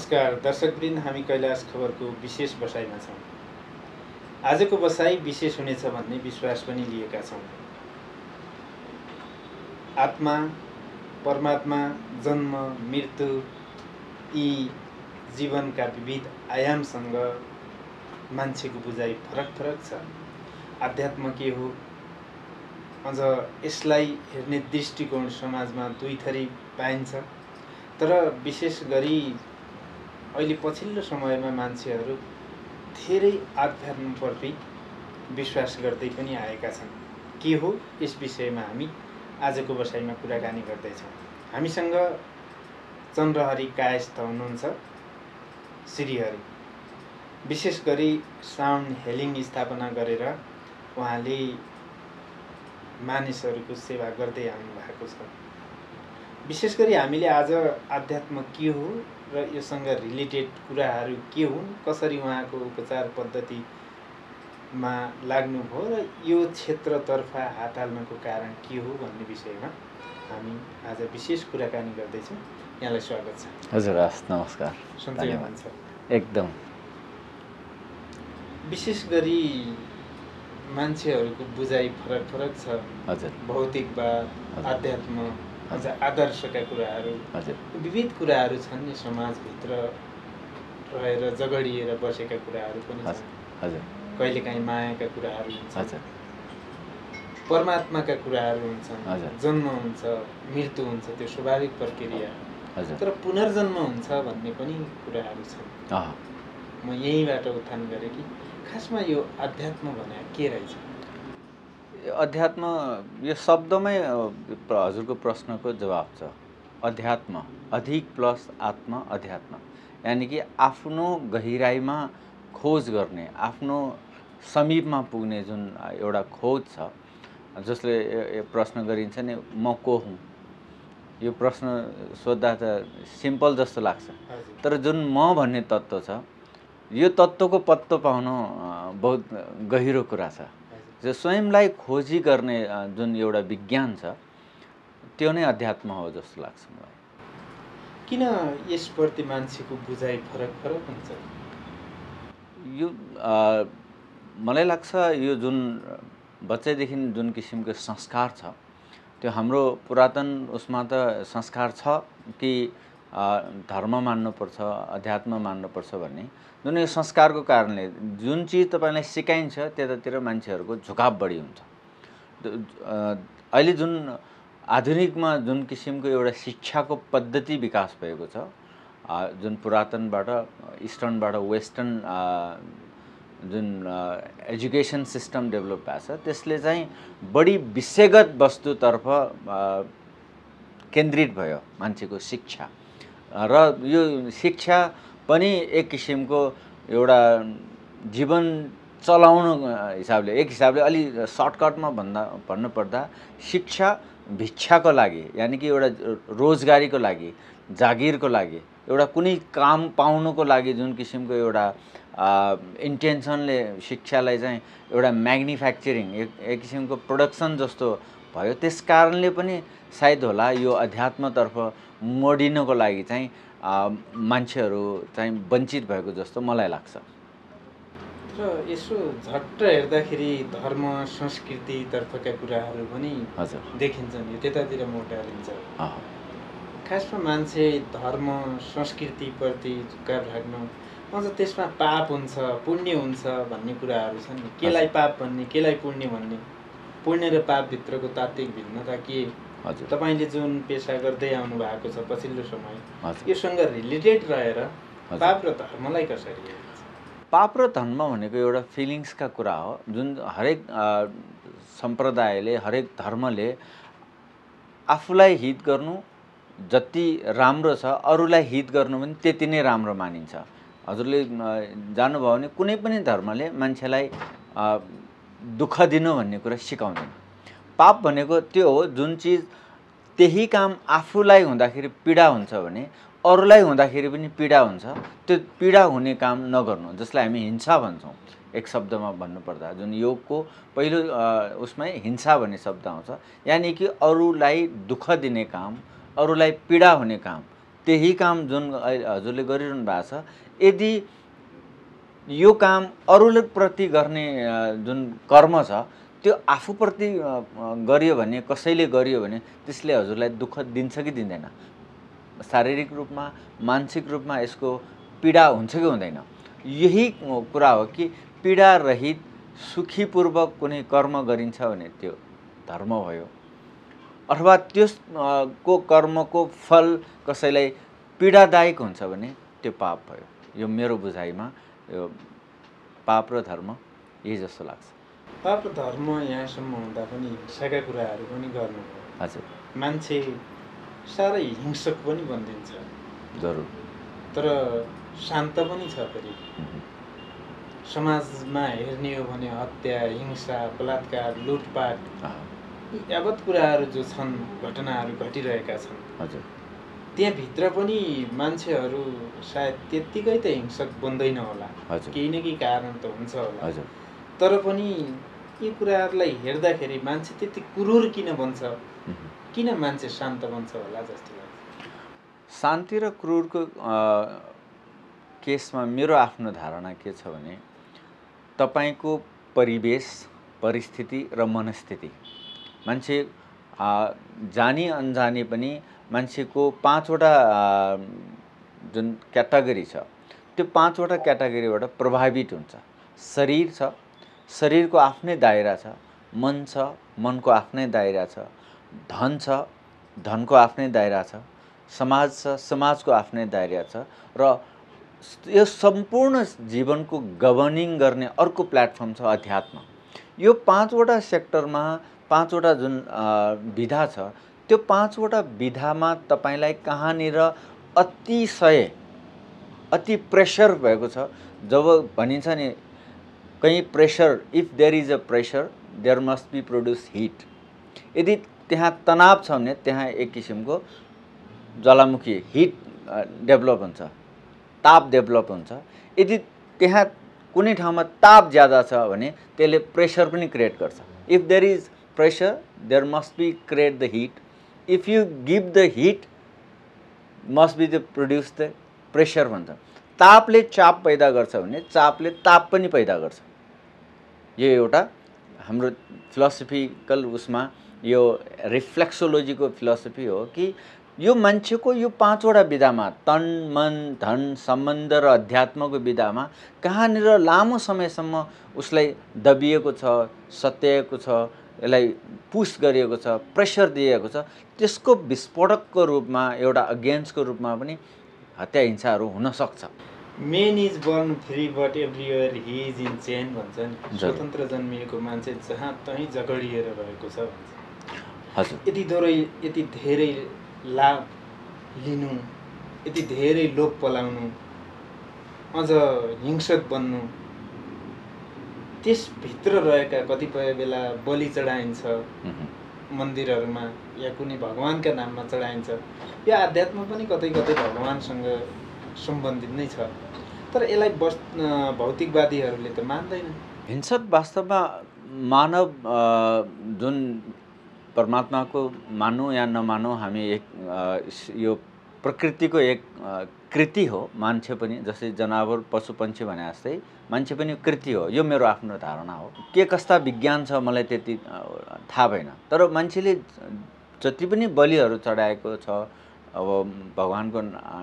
नमस्कार दर्शकवृन्द, हामी कैलाश खबरको विशेष बसाइमा छौँ। आजको बसाइ विशेष हुनेछ भन्ने विश्वास पनि लिएका छौँ। आत्मा, परमात्मा, जन्म, मृत्यु यी जीवनका विविध आयामसँग मान्छेको बुझाइ फरक फरक छ। आध्यात्म के हो, अझ यसलाई हेर्ने दृष्टिकोण समाजमा दुई थरी पाइन्छ। तर विशेष गरी अहिले पछिल्लो समयमा मान्छेहरू धेरै आध्यात्मप्रति विश्वास गर्दै पनि आएका छन्। के हो, यस विषयमा हामी आजको बसाइमा कुराकानी गर्दैछौँ। हामीसँग चन्द्रहरि कायस्थ हुनुहुन्छ, श्रीहरि। विशेष गरी साउन्ड हेलिङ स्थापना गरेर उहाँले मानिसहरूको सेवा गर्दै आउनु भएको छ। विशेष गरी हामीले आज आध्यात्म के हो र योसँग रिलेटेड कुराहरू के हुन्, कसरी उहाँको उपचार पद्धतिमा लाग्नुभयो र यो क्षेत्रतर्फ हात हाल्नको कारण के हो भन्ने विषयमा हामी आज विशेष कुराकानी गर्दैछौँ। यहाँलाई स्वागत छ। हजुर, हस्, नमस्कार। सन्चै हुनुहुन्छ? एकदम। विशेष गरी मान्छेहरूको बुझाइ फरक फरक छ। हजुर, भौतिकवाद, आध्यात्म, अझ आदर्शका कुराहरू, विविध कुराहरू छन्। नि समाजभित्र रहेर जगडिएर बसेका कुराहरू पनि छन्। हजुर, कहिलेकाहीँ मायाका कुराहरू हुन्छन्, परमात्माका कुराहरू हुन्छन्, जन्म हुन्छ, मृत्यु हुन्छ, त्यो स्वाभाविक प्रक्रिया। तर पुनर्जन्म हुन्छ भन्ने पनि कुराहरू छन्। म यहीँबाट उत्थान गरेँ कि खासमा यो अध्यात्म भने के रहेछ? अध्यात्म यो शब्दमै हजुरको प्रश्नको जवाब छ। अध्यात्म, अधिक प्लस आत्मा, अध्यात्म यानि कि आफ्नो गहिराइमा खोज गर्ने, आफ्नो समीपमा पुग्ने जुन एउटा खोज छ। जसले प्रश्न गरिन्छ नि, म को हुँ? यो प्रश्न सोद्धा त सिम्पल जस्तो लाग्छ, तर जुन म भन्ने तत्त्व छ, यो तत्त्वको पत्तो पाउन बहुत गहिरो कुरा छ। जो स्वयंलाई खोजी गर्ने जुन एउटा विज्ञान छ, त्यो नै अध्यात्म हो जस्तो लाग्छ मलाई। किन यसप्रति मान्छेको बुझाइ फरक फरक हुन्छ? यो मलाई लाग्छ, यो जुन बच्चैदेखि जुन किसिमको संस्कार छ, त्यो हाम्रो पुरातन उसमा त संस्कार छ कि धर्म मान्नुपर्छ, अध्यात्म मान्नुपर्छ भन्ने। जुन यो संस्कारको कारणले जुन चिज तपाईँलाई सिकाइन्छ त्यतातिर मान्छेहरूको झुकाव बढी हुन्छ। अहिले जुन आधुनिकमा जुन किसिमको एउटा शिक्षाको पद्धति विकास भएको छ, जुन पुरातनबाट इस्टर्नबाट वेस्टर्न जुन एजुकेसन सिस्टम डेभलप भएको छ, त्यसले चाहिँ बढी विषयगत वस्तुतर्फ केन्द्रित भयो मान्छेको शिक्षा। र यो शिक्षा पनि एक किसिमको एउटा जीवन चलाउन हिसाबले, एक हिसाबले अलि सर्टकटमा भन्नुपर्दा शिक्षा भिक्षाको लागि, यानि कि एउटा रोजगारीको लागि, जागिरको लागि, एउटा कुनै काम पाउनको लागि जुन किसिमको एउटा इन्टेन्सनले शिक्षालाई चाहिँ एउटा म्याग्निफ्याक्चरिङ, एक किसिमको प्रोडक्सन जस्तो भयो। त्यस कारणले पनि सायद होला यो अध्यात्मतर्फ मोडिनको लागि चाहिँ मान्छेहरू चाहिँ वञ्चित भएको जस्तो मलाई लाग्छ। र यसो झट्ट हेर्दाखेरि धर्म संस्कृतितर्फका कुराहरू पनि देखिन्छन्, यो त्यतातिर मोटालिन्छ। खासमा मान्छे धर्म संस्कृतिप्रति झुकाव राख्नु, अझ त्यसमा पाप हुन्छ, पुण्य हुन्छ भन्ने कुराहरू छन्। केलाई पाप भन्ने, केलाई पुण्य भन्ने, पुण्य र पापभित्रको तात्विक भिन्नता के? तपाईँले जुन पेसा गर्दै आउनु भएको छ पछिल्लो समय, योसँग रिलेटेड रहेर पाप र धर्मलाई कसरी हेर्नुहुन्छ? पाप र धर्म भनेको एउटा फिलिङ्सका कुरा हो। जुन हरेक सम्प्रदायले, हरेक धर्मले आफूलाई हित गर्नु जति राम्रो छ, अरूलाई हित गर्नु पनि त्यति नै राम्रो मानिन्छ। हजुरले जान्नुभयो भने कुनै पनि धर्मले मान्छेलाई दुःख दिनु भन्ने कुरा सिकाउँदैन। पाप भनेको त्यो हो जुन चिज त्यही काम आफूलाई हुँदाखेरि पीडा हुन्छ भने अरूलाई हुँदाखेरि पनि पीडा हुन्छ, त्यो पीडा हुने काम नगर्नु, जसलाई हामी हिंसा भन्छौँ। एक शब्दमा भन्नुपर्दा जुन योगको पहिलो उसमै हिंसा भन्ने शब्द आउँछ, यानि कि अरूलाई दुःख दिने काम, अरूलाई पीडा हुने काम, त्यही काम जुन हजुरले गरिरहनु भएको छ, यदि यो काम अरूले प्रति गर्ने जुन कर्म छ त्यो आफूप्रति गरियो भने, कसैले गरियो भने त्यसले हजुरलाई दुःख दिन्छ कि दिँदैन? शारीरिक रूपमा, मानसिक रूपमा यसको पीडा हुन्छ कि हुँदैन? यही कुरा हो कि पीडा रहित सुखीपूर्वक कुनै कर्म गरिन्छ भने त्यो धर्म भयो, अथवा त्यसको कर्मको फल कसैलाई पीडादायक हुन्छ भने त्यो पाप भयो। यो मेरो बुझाइमा यो पाप र धर्म यही जस्तो लाग्छ। पाप र धर्म यहाँसम्म हुँदा पनि हिंसाका कुराहरू पनि गर्नु, हजुर, मान्छे साह्रै हिंसक पनि बनिदिन्छ। जरुर। तर शान्त पनि छ। फेरि समाजमा हेर्ने हो भने हत्या, हिंसा, बलात्कार, लुटपाट यावत कुराहरू जो छन्, घटनाहरू घटिरहेका छन्। हजुर, त्यहाँभित्र पनि मान्छेहरू सायद त्यत्तिकै त हिंसक बन्दैन होला। केही न केही कारण त हुन्छ होला। हजुर। तर पनि यी कुराहरूलाई हेर्दाखेरि मान्छे त्यति क्रूर किन बन्छ? किन मान्छे शान्त बन्छ होला जस्तो लाग्छ? शान्ति र क्रूरको केसमा मेरो आफ्नो धारणा के छ भने तपाईको परिवेश, परिस्थिति र मनस्थिति, मान्छे जानी अनजानी पनि मान्छेको 5 वटा जुन क्याटेगोरी छ त्यो 5 वटा क्याटेगोरीबाट प्रभावित हुन्छ। शरीर छ, शरीरको आफ्नै दायरा छ, मन छ, मनको आफ्नै दायरा छ, धन छ, धनको आफ्नै दायरा छ, समाज छ, समाजको आफ्नै दायरा छ, र यो सम्पूर्ण जीवनको गभर्निङ गर्ने अर्को प्लेटफर्म छ अध्यात्म। यो 5 वटा सेक्टरमा 5 वटा जुन विधा छ त्यो 5 वटा विधामा तपाईलाई कहाँनिर अति प्रेसर भएको छ। जब भनिन्छ नि कहीं pressure, if there is a pressure there must be produce heat. यदि त्यहाँ तनाव छ भने त्यहाँ एक किसिमको ज्वालामुखी हिट डेभलप हुन्छ, ताप डेभलप हुन्छ। यदि त्यहाँ कुनै ठाउँमा ताप ज्यादा छ भने त्यसले प्रेसर पनि क्रिएट गर्छ। If there is pressure there must be create the heat. If you give the heat must be the produce the pressure भन्छ। तापले चाप पैदा गर्छ भने चापले ताप पनि पैदा गर्छ। यो एउटा हाम्रो फिलोसफिकल उसमा यो रिफ्लेक्सोलोजीको फिलोसफी हो कि यो मान्छेको यो 5 वटा विधामा तन, मन, धन, सम्बन्ध र अध्यात्मको विधामा कहाँनिर लामो समयसम्म उसलाई दबिएको छ, सत्याएको छ, यसलाई पुश गरिएको छ, प्रेसर दिएको छ, त्यसको विस्फोटकको रूपमा एउटा अगेन्स्टको रूपमा पनि हत्या हिंसाहरू हुन सक्छ। Main is burn free but everywhere he is in chain भन्छ नि। स्वतन्त्र जन्मिएको मान्छे जहाँ तहीँ जगडिएर रहेको छ भन्छ। हजुर, यति धेरै लाभ लिनु, यति धेरै लोभ पलाउनु, अझ हिंसक बन्नु, त्यसभित्र रहेका कतिपय बेला बलि चढाइन्छ मन्दिरहरूमा या कुनै भगवानका नाममा चढाइन्छ। यो आध्यात्म पनि कतै कतै भगवानसँग सम्बन्धित नै छ। तर यसलाई भौतिकवादीहरूले त मान्दैन। हिंसक वास्तवमा मानव जुन परमात्माको मानौँ या नमानौँ, हामी एक यो प्रकृतिको एक कृति हो। मान्छे पनि जस्तै जनावर, पशु पक्षी भने जस्तै मान्छे पनि कृति हो। यो मेरो आफ्नो धारणा हो। के कस्ता विज्ञान छ मलाई त्यति थाहा भएन। तर मान्छेले जति पनि बलिहरू चढाएको छ अब भगवानको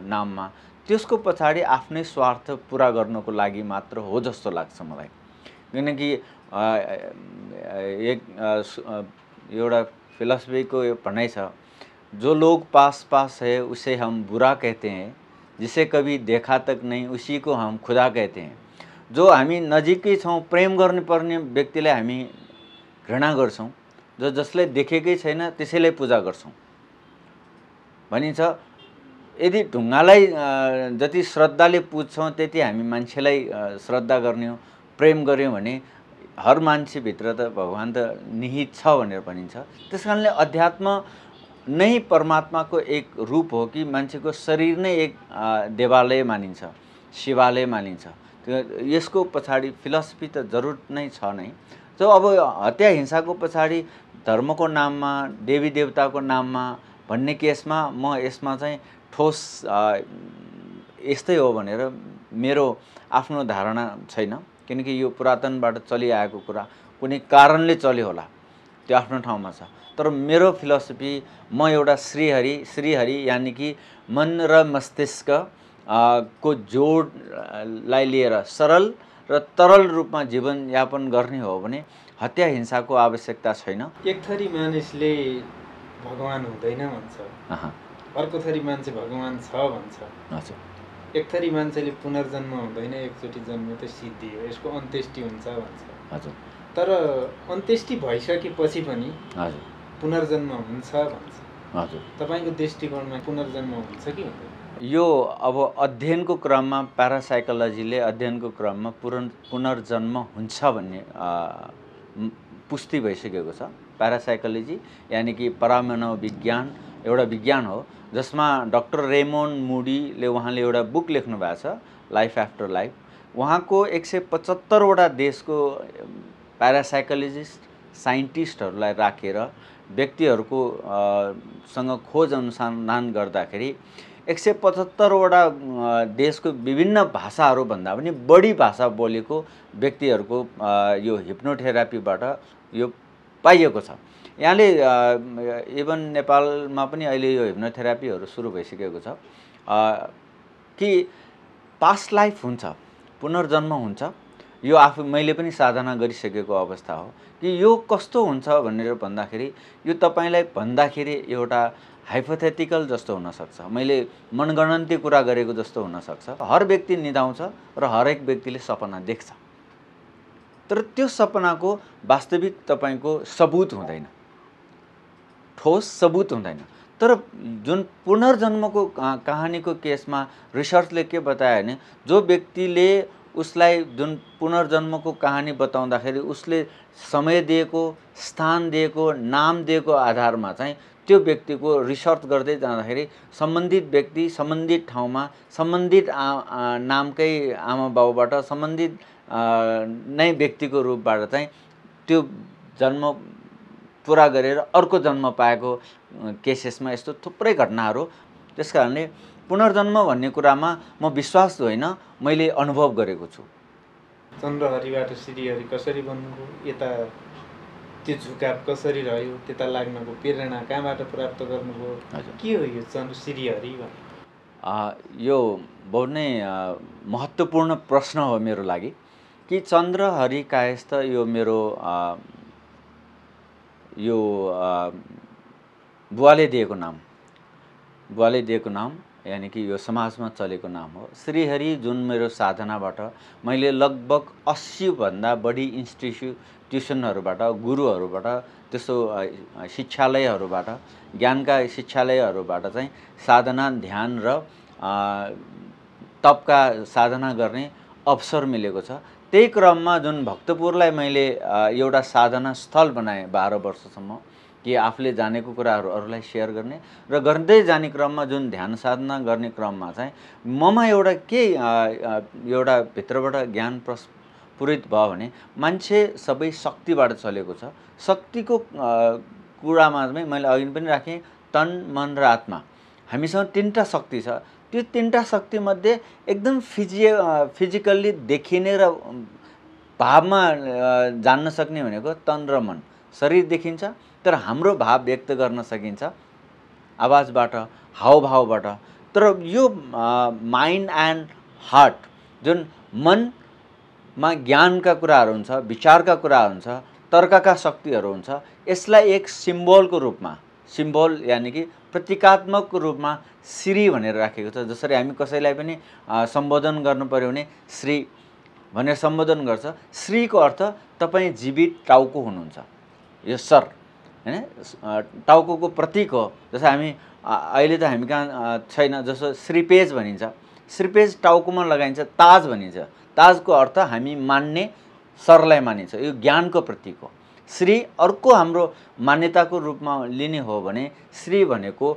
नाममा, त्यसको पछाडि आफ्नै स्वार्थ पुरा गर्नको लागि मात्र हो जस्तो लाग्छ मलाई। किनकि एउटा फिलोसफीको भनाइ छ, जो लोग पास पास है उसे हम बुरा कहते हैं, जिसे कभी देखा तक नहीं उसी को हम खुदा कहते हैं। जो हामी नजिकै छौँ, प्रेम गर्नुपर्ने व्यक्तिलाई हामी घृणा गर्छौँ, जो जसलाई देखेकै छैन त्यसैलाई पूजा गर्छौँ भनिन्छ। यदि ढुङ्गालाई जति श्रद्धाले पुज्छौँ त्यति हामी मान्छेलाई श्रद्धा गर्ने हो, प्रेम गऱ्यौँ भने हर मान्छेभित्र त भगवान त निहित छ भनेर भनिन्छ। त्यसकारणले अध्यात्म नै परमात्माको एक रूप हो कि मान्छेको शरीर नै एक देवालय मानिन्छ, शिवालय मानिन्छ। यसको पछाडि फिलोसफी त जरुर नै छ नै। जो अब हत्या हिंसाको पछाडि धर्मको नाममा, देवी देवताको नाममा भन्ने केसमा म यसमा चाहिँ ठोस यस्तै हो भनेर मेरो आफ्नो धारणा छैन, किनकि यो पुरातनबाट चलिआएको कुरा कुनै कारणले चल्यो होला, त्यो आफ्नो ठाउँमा छ। तर मेरो फिलोसफी, म एउटा श्रीहरि यानि कि मन र मस्तिष्क को जोडलाई लिएर सरल र तरल रूपमा जीवनयापन गर्ने हो भने हत्या हिंसाको आवश्यकता छैन। एक थरी मानिसले भगवान हुँदैन भन्छ, अर्को थरी मान्छे भगवान छ भन्छ। हजुर। एक थरी मान्छेले पुनर्जन्म हुँदैन, एकचोटि जन्म त सिद्धि हो, यसको अन्त्येष्टि हुन्छ भन्छ। हजुर। तर अन्त्येष्टि भइसकेपछि पनि हजुर पुनर्जन्म हुन्छ भन्छ। हजुर। तपाईको दृष्टिकोणमा पुनर्जन्म हुन्छ कि हुँदैन? यो अब अध्ययनको क्रममा, प्यारासाइकोलोजीले अध्ययनको क्रममा पुनर्जन्म हुन्छ भन्ने पुष्टि भइसकेको छ। प्यारासाइकोलोजी यानि कि परामानव विज्ञान एउटा विज्ञान हो जसमा डाक्टर रेमोन्ड मूडीले उहाँले एउटा बुक लेख्नु भएको छ, लाइफ आफ्टर लाइफ। उहाँको 175 वटा देशको प्यारासाइकोलोजिस्ट साइन्टिस्टहरूलाई राखेर व्यक्तिहरूको सँग खोज अनुसन्धान गर्दाखेरि 175 वटा देशको विभिन्न भाषाहरू भन्दा पनि बढी भाषा बोलेको व्यक्तिहरूको यो हिप्नोथेरापीबाट यो पाइएको छ। यहाँले इभन नेपालमा पनि अहिले यो हिप्नोथेरापीहरू सुरु भइसकेको छ कि पास्ट लाइफ हुन्छ, पुनर्जन्म हुन्छ। यो आफू मैले पनि साधना गरिसकेको अवस्था हो कि यो कस्तो हुन्छ भनेर भन्दाखेरि यो तपाईलाई भन्दाखेरि एउटा हाइपोथेटिकल जस्तो हुन सक्छ, मैले मनगणन्ती कुरा गरेको जस्तो हुन सक्छ। हर व्यक्ति निदाउँछ र हरेक व्यक्तिले सपना देख्छ, तर त्यो सपनाको वास्तविक तपाईको सबुत हुँदैन, ठोस सबुत हुँदैन। तर जुन पुनर्जन्मको कहानीको केसमा रिसर्चले के बतायो भने जो व्यक्तिले उसलाई जुन पुनर्जन्मको कहानी बताउँदाखेरि उसले समय दिएको, स्थान दिएको, नाम दिएको आधारमा चाहिँ त्यो व्यक्तिको रिसर्च गर्दै जाँदाखेरि सम्बन्धित व्यक्ति सम्बन्धित ठाउँमा सम्बन्धित नामकै आमा बाउबाट सम्बन्धित नै व्यक्तिको रूपबाट चाहिँ त्यो जन्म पुरा गरेर अर्को जन्म पाएको केसेसमा यस्तो थुप्रै घटनाहरू। त्यसकारणले पुनर्जन्म भन्ने कुरामा म विश्वास होइन, मैले अनुभव गरेको छु। चन्द्रहरिबाट श्रीहरि कसरी बन्नुभयो, यता त्यो झुकाव कसरी रह्यो, त्यता लाग्नको प्रेरणा कहाँबाट प्राप्त गर्नुभयो, के हो यो श्रीहरि? यो बहुत नै महत्त्वपूर्ण प्रश्न हो मेरो लागि कि चन्द्रहरि कायस्थ यो मेरो यो बुवाले दिएको नाम यानि कि यो समाजमा चलेको नाम हो। श्रीहरि जुन मेरो साधनाबाट मैले लगभग 80 भन्दा बढी इन्स्टिट्युसनहरूबाट, गुरुहरूबाट, त्यसो शिक्षालयहरूबाट, ज्ञानका शिक्षालयहरूबाट चाहिँ साधना, ध्यान र तपका साधना गर्ने अवसर मिलेको छ। त्यही क्रममा जुन भक्तपुरलाई मैले एउटा साधना स्थल बनाएँ 12 वर्षसम्म कि आफूले जानेको कुराहरू अरूलाई सेयर गर्ने र गर्दै जाने क्रममा जुन ध्यान साधना गर्ने क्रममा चाहिँ ममा एउटा के एउटा भित्रबाट ज्ञान प्रस्फुरित भयो भने मान्छे सबै शक्तिबाट चलेको छ। शक्तिको कुरामा चाहिँ मैले अघि पनि राखेँ, तन, मन र आत्मा। हामीसँग 3टा शक्ति छ। त्यो 3टा शक्तिमध्ये एकदम फिजिकल्ली देखिने र भावमा जान्न सक्ने भनेको तन र मन। शरीर देखिन्छ तर हाम्रो भाव व्यक्त गर्न सकिन्छ आवाजबाट, हावभावबाट। तर यो माइन्ड एन्ड हार्ट जुन मनमा ज्ञानका कुराहरू हुन्छ, विचारका कुराहरू हुन्छ, तर्कका शक्तिहरू हुन्छ, यसलाई एक सिम्बोलको रूपमा, सिम्बोल यानि कि प्रतीकात्मक रूपमा श्री भनेर राखेको छ। जसरी हामी कसैलाई पनि सम्बोधन गर्नु पर्यो भने श्री भनेर सम्बोधन गर्छ। श्रीको अर्थ तपाईँ जीवित टाउको हुनुहुन्छ, यो सर हैन, टाउको प्रतीक हो। जस्तो हामी अहिले त हामी कहाँ छैन, जस्तो श्रीपेज भनिन्छ, श्रीपेज टाउकोमा लगाइन्छ, ताज भनिन्छ। ताजको अर्थ हामी मान्ने सरलाई मानिन्छ, यो ज्ञानको प्रतीक हो। श्री अर्को हाम्रो मान्यताको रूपमा लिने हो भने श्री भनेको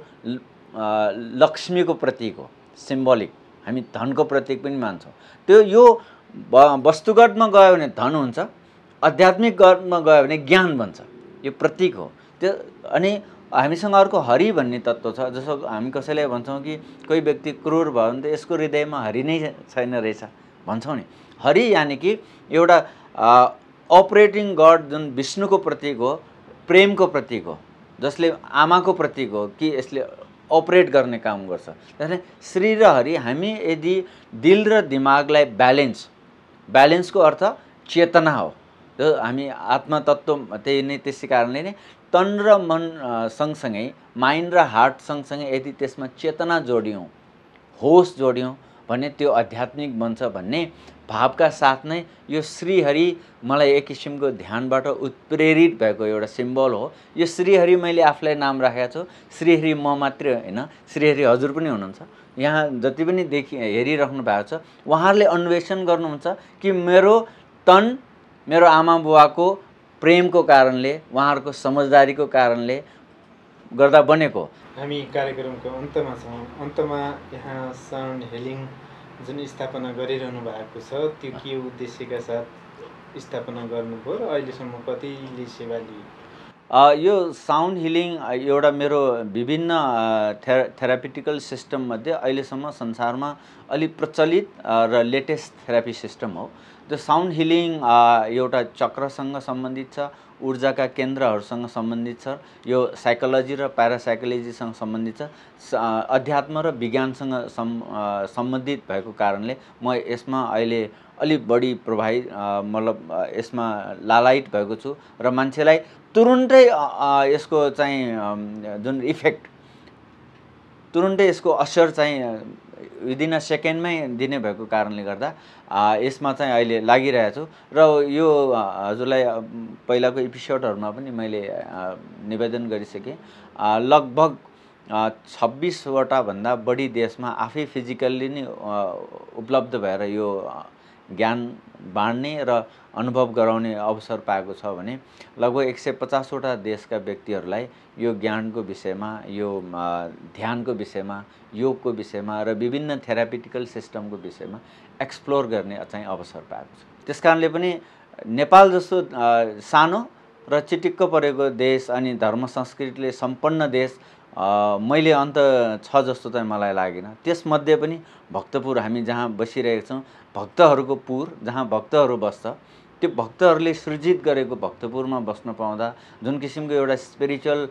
लक्ष्मीको प्रतीक हो, सिम्बोलिक। हामी धनको प्रतीक पनि मान्छौँ। त्यो यो वस्तुगतमा गयो भने धन हुन्छ, आध्यात्मिक गतमा गयो भने ज्ञान बन्छ, यो प्रतीक हो। त्यो अनि हामीसँग अर्को हरि भन्ने तत्त्व छ। जसो हामी कसैलाई भन्छौँ कि कोही व्यक्ति क्रूर भयो भने त यसको हृदयमा हरि नै छैन रहेछ भन्छौँ नि। हरि यानि कि एउटा अपरेटिङ गड जुन विष्णुको प्रतीक हो, प्रेमको प्रतीक हो, जसले आमाको प्रतीक हो कि यसले अपरेट गर्ने काम गर्छ। त्यसैले श्री र हरि हामी यदि दिल र दिमागलाई ब्यालेन्सको अर्थ चेतना हो। जो हामी आत्मतत्त्व त्यही नै, त्यसै कारणले नै तन र मन सँगसँगै माइन्ड र हार्ट सँगसँगै यदि त्यसमा चेतना जोड्यौँ, होस जोड्यौँ भने त्यो आध्यात्मिक बन्छ भन्ने भावका साथ नै यो श्रीहरि मलाई एक किसिमको ध्यानबाट उत्प्रेरित भएको एउटा सिम्बल हो। यो श्रीहरि मैले आफूलाई नाम राखेको छु। श्रीहरि म मात्रै होइन, श्रीहरि हजुर पनि हुनुहुन्छ। यहाँ जति पनि हेरिराख्नु भएको छ उहाँहरूले अन्वेषण गर्नुहुन्छ कि मेरो तन मेरो आमा बुवाको प्रेमको कारणले, उहाँहरूको समझदारीको कारणले गर्दा बनेको। हामी कार्यक्रमको अन्तमा छौँ। अन्तमा यहाँ साउन्ड हिलिङ जुन स्थापना गरिरहनु भएको छ त्यो के उद्देश्यका साथ स्थापना गर्नुभयो र अहिलेसम्म कतिले सेवा लिए? यो साउन्ड हिलिङ एउटा मेरो विभिन्न थेरापिटिकल सिस्टममध्ये अहिलेसम्म संसारमा अलिक प्रचलित र लेटेस्ट थेरापी सिस्टम हो। त्यो साउन्ड हिलिङ एउटा चक्रसँग सम्बन्धित छ, ऊर्जाका केन्द्रहरूसँग सम्बन्धित छ, यो साइकोलोजी र प्यारासाइकोलोजीसँग सम्बन्धित छ, अध्यात्म र विज्ञानसँग सम्बन्धित भएको कारणले म यसमा अहिले अलिक बढी प्रभावित मतलब यसमा लालायित भएको छु र मान्छेलाई तुरुन्तै यसको चाहिँ जुन इफेक्ट, तुरुन्तै यसको असर चाहिँ विदिन अ सेकेन्डमै दिने भएको कारणले गर्दा यसमा चाहिँ अहिले लागिरहेको छु। र यो हजुरलाई पहिलाको एपिसोडहरूमा पनि मैले निवेदन गरिसकेँ। लगभग 26वटा भन्दा बढी देशमा आफै फिजिकल्ली नै उपलब्ध भएर यो ज्ञान बाँड्ने र अनुभव गराउने अवसर पाएको छ भने लगभग 150वटा देशका व्यक्तिहरूलाई यो ज्ञानको विषयमा, यो ध्यानको विषयमा, योगको विषयमा र विभिन्न थेरापिटिकल सिस्टमको विषयमा एक्सप्लोर गर्ने चाहिँ अवसर पाएको छ। त्यसकारणले पनि नेपाल जस्तो सानो र चिटिक्क परेको देश अनि धर्म संस्कृतिले सम्पन्न देश मैले अन्त छ जस्तो चाहिँ मलाई लागेन। त्यसमध्ये पनि भक्तपुर हामी जहाँ बसिरहेका छौँ, भक्तहरूको पुर जहाँ भक्तहरू बस्छ, त्यो भक्तहरूले सृजित गरेको भक्तपुरमा बस्न पाउँदा जुन किसिमको एउटा स्पिरिचुअल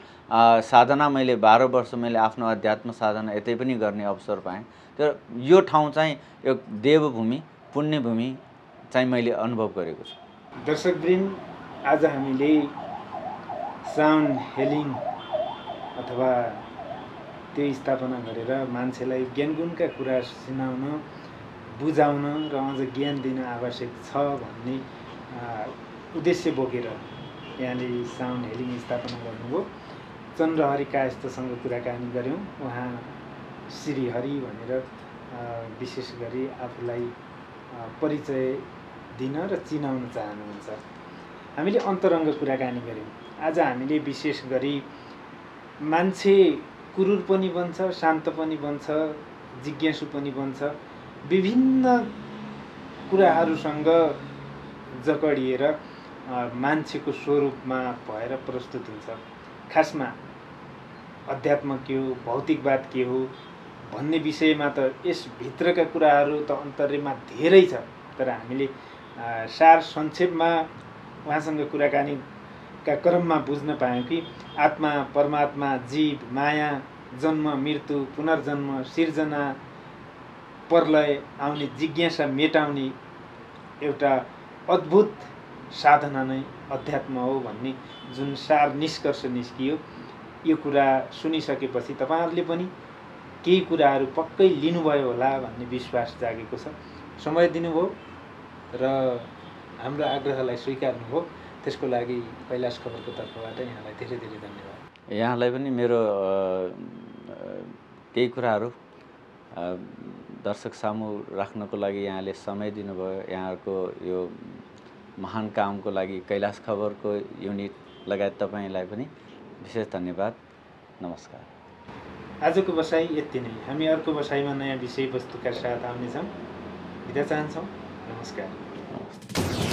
साधना मैले 12 वर्ष मैले आफ्नो अध्यात्म साधना यतै पनि गर्ने अवसर पाएँ। तर यो ठाउँ चाहिँ यो देवभूमि, पुण्यभूमि चाहिँ मैले अनुभव गरेको छु। दर्शकवृन्द, आज हामीले साउन्ड हिलिङ अथवा त्यो स्थापना गरेर मान्छेलाई ज्ञानगुणका कुरा सुनाउन, बुझाउन र अझ ज्ञान दिन आवश्यक छ भन्ने उद्देश्य बोकेर यहाँले साउन्ड हिलिङ स्थापना गर्नुभयो। चन्द्रहरि कायस्थसँग कुराकानी गऱ्यौँ। उहाँ श्रीहरि भनेर विशेष गरी आफूलाई परिचय दिन र चिनाउन चाहनुहुन्छ। हामीले अन्तरङ्ग कुराकानी गऱ्यौँ। आज हामीले विशेष गरी मान्छे क्रूर पनि बन्छ, शान्त पनि बन्छ, जिज्ञासु पनि बन्छ, विभिन्न कुराहरूसँग जकडिएर मान्छेको स्वरूपमा भएर प्रस्तुत हुन्छ। खासमा अध्यात्म के हो, भौतिकवाद के हो भन्ने विषयमा त यसभित्रका कुराहरू त अन्तर्यमा धेरै छ। तर हामीले सार संक्षेपमा उहाँसँग कुराकानीका क्रममा बुझ्न पायौँ कि आत्मा, परमात्मा, जीव, माया, जन्म, मृत्यु, पुनर्जन्म, सिर्जना, प्रलय आउने जिज्ञासा मेटाउने एउटा अद्भुत साधना नै अध्यात्म हो भन्ने जुन सार निष्कर्ष निस्कियो, यो कुरा सुनिसकेपछि तपाईँहरूले पनि केही कुराहरू पक्कै लिनुभयो होला भन्ने विश्वास जागेको छ। समय दिनुभयो र हाम्रो आग्रहलाई स्वीकार्नुभयो, त्यसको लागि कैलाश खबरको तर्फबाट यहाँलाई धेरै धेरै धन्यवाद। यहाँलाई पनि मेरो केही कुराहरू दर्शक सामु राख्नको लागि यहाँले समय दिनुभयो। यहाँहरूको यो महान कामको लागि कैलाश खबरको युनिट लगायत तपाईँलाई पनि विशेष धन्यवाद। नमस्कार। आजको बसाइ यति नै। हामी अर्को बसाइमा नयाँ विषयवस्तुका साथ आउनेछौँ। बिदा चाहन्छौँ। नमस्कार।